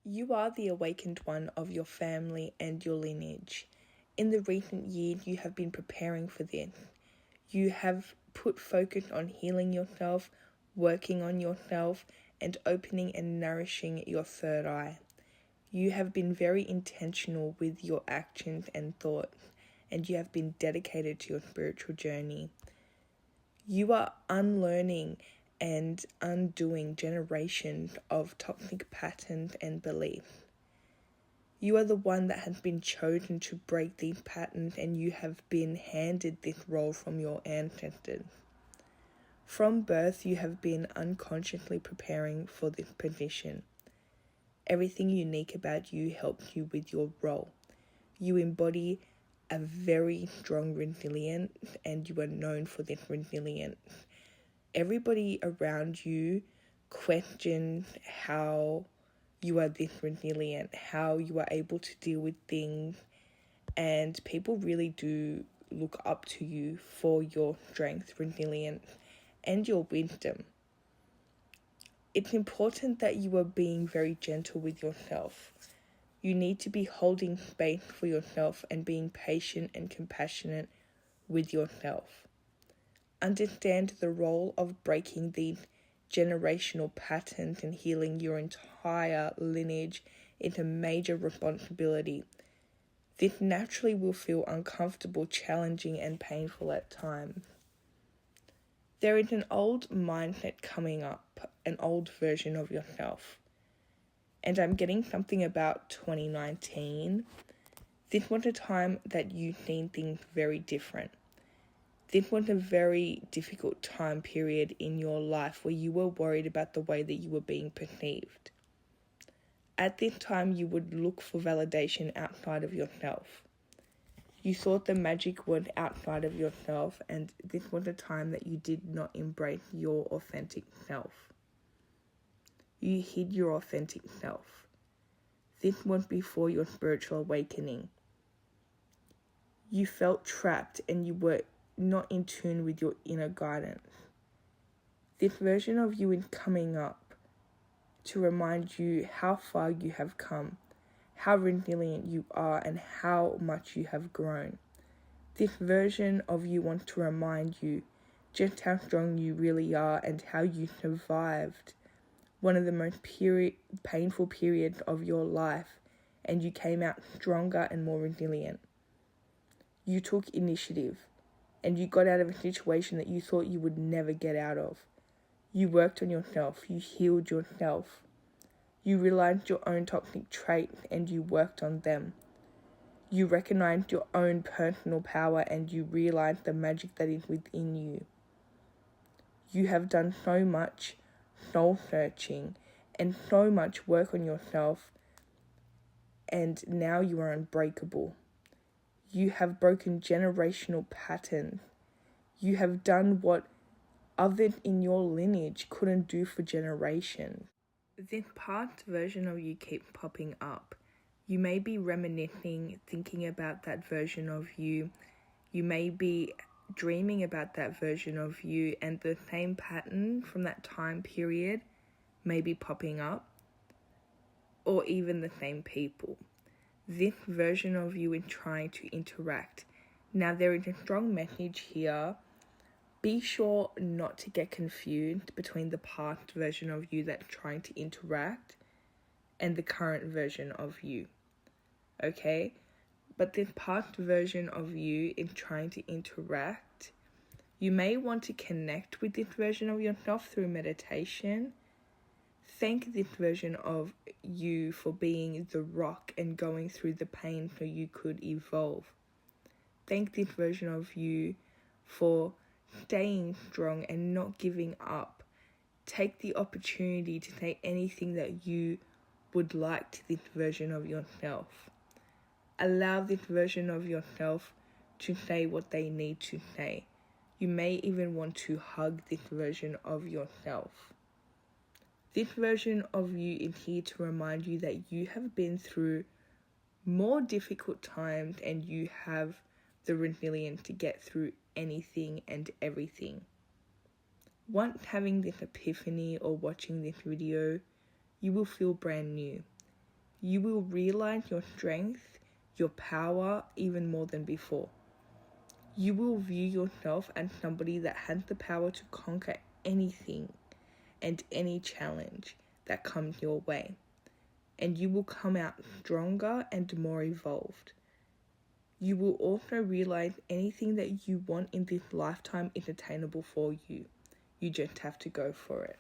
You are the awakened one of your family and your lineage. In the recent years, you have been preparing for this. You have put focus on healing yourself, working on yourself, and opening and nourishing your third eye. You have been very intentional with your actions and thoughts, and you have been dedicated to your spiritual journey. You are unlearning and undoing generations of toxic patterns and beliefs. You are the one that has been chosen to break these patterns, and you have been handed this role from your ancestors. From birth, you have been unconsciously preparing for this position. Everything unique about you helps you with your role. You embody a very strong resilience, and you are known for this resilience. Everybody around you questions how you are this resilient, how you are able to deal with things, and people really do look up to you for your strength, resilience, and your wisdom. It's important that you are being very gentle with yourself. You need to be holding space for yourself and being patient and compassionate with yourself. Understand the role of breaking these generational patterns and healing your entire lineage is a major responsibility. This naturally will feel uncomfortable, challenging, and painful at times. There is an old mindset coming up, an old version of yourself. And I'm getting something about 2019. This was a time that you seen things very different. This was a very difficult time period in your life where you were worried about the way that you were being perceived. At this time, you would look for validation outside of yourself. You thought the magic was outside of yourself, and this was a time that you did not embrace your authentic self. You hid your authentic self. This was before your spiritual awakening. You felt trapped and you were not in tune with your inner guidance. This version of you is coming up to remind you how far you have come, how resilient you are, and how much you have grown. This version of you wants to remind you just how strong you really are and how you survived one of the most painful periods of your life, and you came out stronger and more resilient. You took initiative, and you got out of a situation that you thought you would never get out of. You worked on yourself, you healed yourself. You realized your own toxic traits and you worked on them. You recognized your own personal power and you realized the magic that is within you. You have done so much soul searching and so much work on yourself, and now you are unbreakable. You have broken generational patterns. You have done what others in your lineage couldn't do for generations. This past version of you keeps popping up. You may be reminiscing, thinking about that version of you. You may be dreaming about that version of you, and the same pattern from that time period may be popping up, or even the same people. This version of you is trying to interact. Now, there is a strong message here. Be sure not to get confused between the past version of you that's trying to interact and the current version of you. Okay? But this past version of you is trying to interact. You may want to connect with this version of yourself through meditation. Thank this version of you for being the rock and going through the pain so you could evolve. Thank this version of you for staying strong and not giving up. Take the opportunity to say anything that you would like to this version of yourself. Allow this version of yourself to say what they need to say. You may even want to hug this version of yourself. This version of you is here to remind you that you have been through more difficult times and you have the resilience to get through anything and everything. Once having this epiphany or watching this video, you will feel brand new. you will realize your strength, your power, even more than before. You will view yourself as somebody that has the power to conquer anything and any challenge that comes your way. And you will come out stronger and more evolved. You will also realize anything that you want in this lifetime is attainable for you. You just have to go for it.